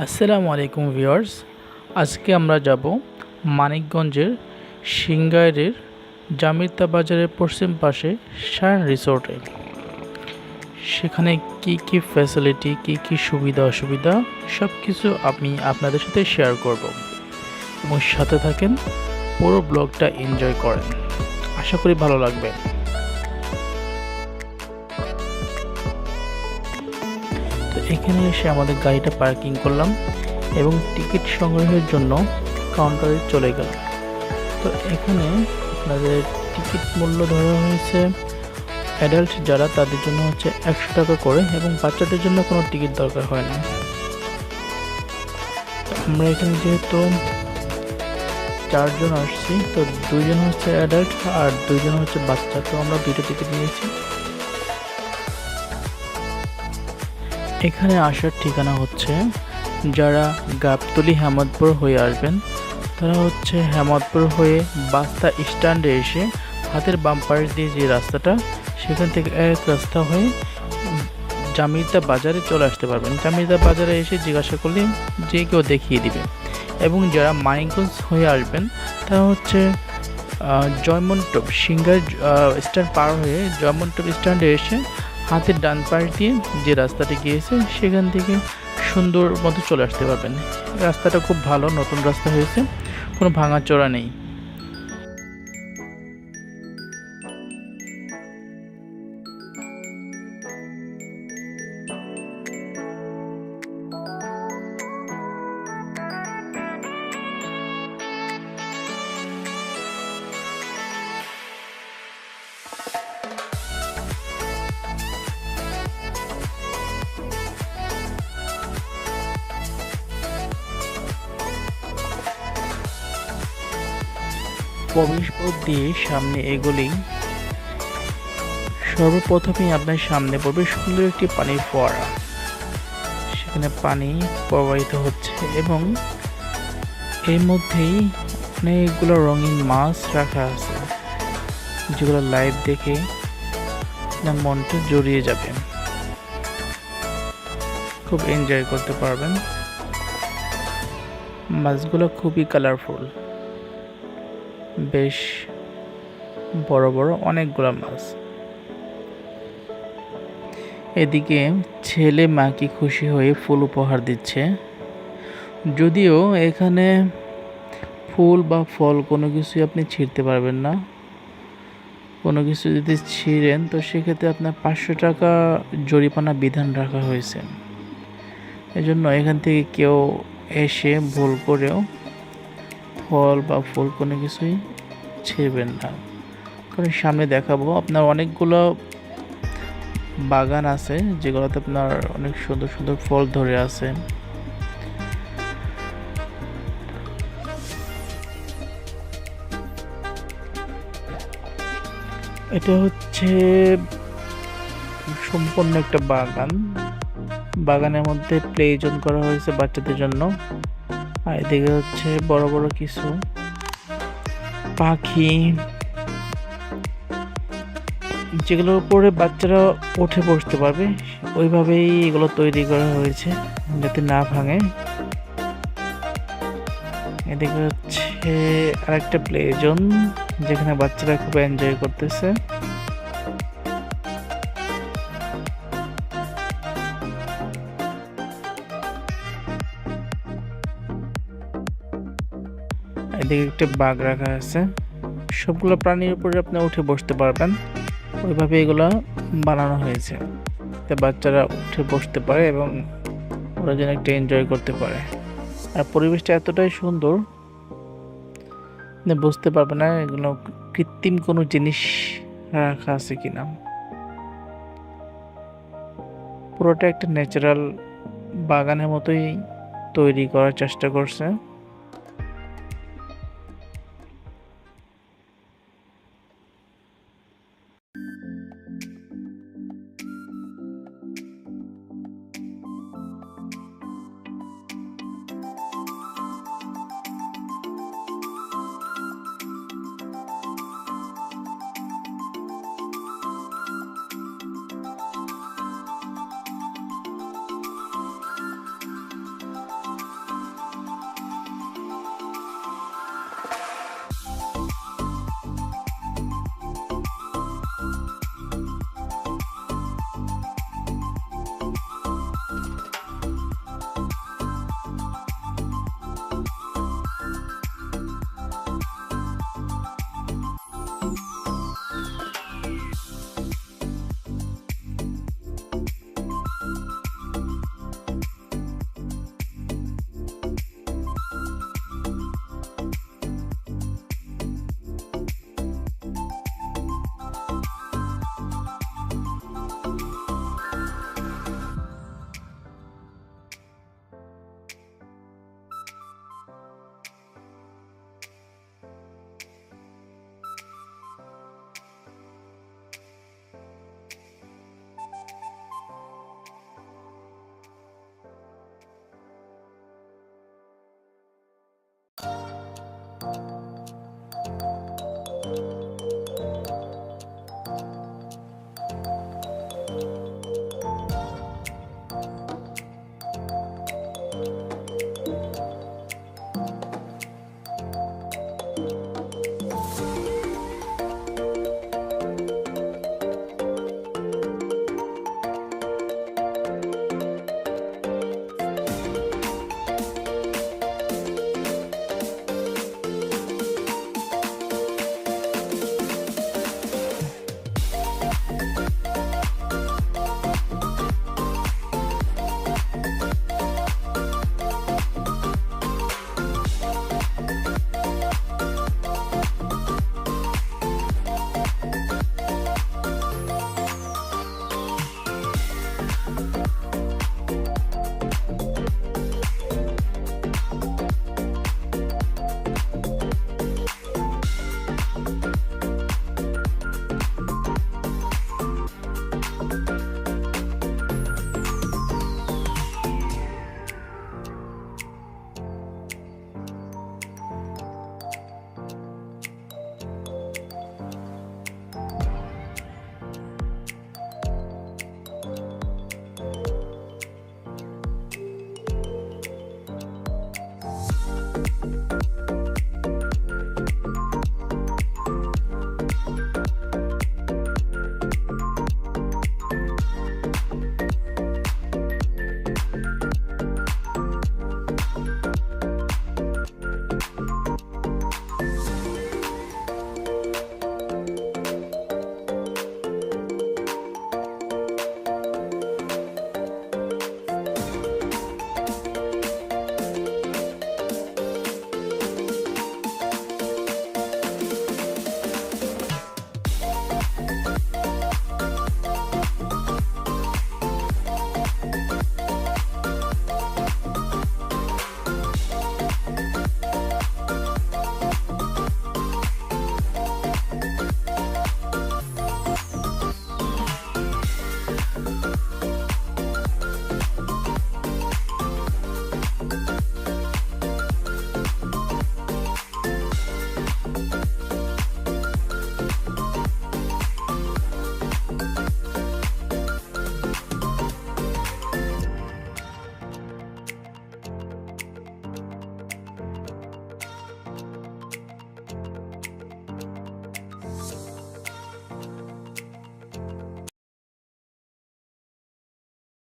আসসালামু আলাইকুম ভিউয়ার্স। আজকে আমরা যাব মানিকগঞ্জের সিংগাইরের জামিতা বাজারের পশ্চিম পাশে শান রিসোর্টে। সেখানে কি কি ফ্যাসিলিটি, কি কি সুবিধা অসুবিধা সব কিছু আমি আপনাদের সাথে শেয়ার করব এবং সাথে থাকেন, পুরো ব্লগটা এনজয় করেন। আশা করি ভালো লাগবে। তো এখানে এসে আমাদের গাড়িটা পার্কিং করলাম এবং টিকিট সংগ্রহের জন্য কাউন্টারে চলে গেলাম। তো এখানে আপনাদের টিকিট মূল্য ধরা হয়েছে, অ্যাডাল্ট যারা তাদের জন্য হচ্ছে 100 টাকা করে এবং বাচ্চাদের জন্য কোনো টিকিট দরকার হয় না। তো আমরা এখানে যেহেতু 4 জন আসছি, তো 2 জন হচ্ছে অ্যাডাল্ট আর 2 জন হচ্ছে বাচ্চা, তো আমরা 2টা টিকিট নিয়েছি। এখানে আসার ঠিকানা হচ্ছে, যারা গাবতলী হেমতপুর হয়ে আসবেন তারা হচ্ছে হেমতপুর হয়ে বাস্তা স্ট্যান্ডে এসে হাতের বাম পাশ দিয়ে যে রাস্তাটা, সেখান থেকে এক রাস্তা হয়ে জামিতা বাজারে চলে আসতে পারবেন। জামিতা বাজারে এসে জিজ্ঞাসা করলে যে কেউ দেখিয়ে দিবে। এবং যারা মানিকগঞ্জ হয়ে আসবেন তারা হচ্ছে জয়মন্টপ সিঙ্গার স্ট্যান্ড পার হয়ে জয়মন্টপ স্ট্যান্ডে এসে হাতের ডান পাশ দিয়ে যে রাস্তাটি গিয়েছে সেখান থেকে সুন্দর মতো চলে আসতে পারবেন। রাস্তাটা খুব ভালো, নতুন রাস্তা হয়েছে, কোনো ভাঙাচোরা নেই। প্রবেশপথ দিয়ে সামনে এগোলেই সর্বপ্রথমেই আপনার সামনে পড়বে সুন্দর একটি পানির ফোয়ারা। সেখানে পানি প্রবাহিত হচ্ছে এবং এর মধ্যেই অনেকগুলো রঙিন মাছ রাখা আছে, যেগুলো লাইভ দেখে আপনার মনটা জড়িয়ে যাবে, খুব এনজয় করতে পারবেন। মাছগুলো খুবই কালারফুল, বেশ বড় বড় অনেকগুলো মাছ। এদিকে ছেলে মাকে খুশি হয়ে ফুল উপহার দিচ্ছে। যদিও এখানে ফুল বা ফল কোনো কিছুই আপনি ছিঁড়তে পারবেন না। কোনো কিছু যদি ছিঁড়েন তো সেক্ষেত্রে আপনার 500 টাকা জরিমানা বিধান রাখা হয়েছে। এজন্য এখান থেকে কেউ এসে ভুল করেও ফল বা ফুল কোনো কিছুই ছিঁড়বেন না। কারণ সামনে দেখাবো আপনার অনেকগুলো বাগান আছে, যেগুলোতে আপনার অনেক সুন্দর সুন্দর ফল ধরে আছে। এটা হচ্ছে সম্পূর্ণ একটা বাগান। বাগানের মধ্যে প্লে জোন করা হয়েছে বাচ্চাদের জন্য। আর এদিকে হচ্ছে বড় বড় কিছু পাখি, যেগুলোর উপরে বাচ্চারা উঠে বসতে পারবে, ওইভাবেই এগুলো তৈরি করা হয়েছে যাতে না ভাঙে। এদিকে হচ্ছে আরেকটা প্লে জোন, যেখানে বাচ্চারা খুব এনজয় করতেছে। এদিকে একটা বাঘ রাখা আছে। সবগুলো প্রাণীর উপরে আপনি উঠে বসতে পারবেন, ওইভাবে এগুলো বানানো হয়েছে যাতে বাচ্চারা উঠে বসতে পারে এবং ওরা যেন একটা এনজয় করতে পারে। আর পরিবেশটা এতটাই সুন্দর বুঝতে পারবে না এগুলো কৃত্রিম কোনো জিনিস রাখা আছে কিনা। পুরোটা একটা ন্যাচারাল বাগানের মতোই তৈরি করার চেষ্টা করছে।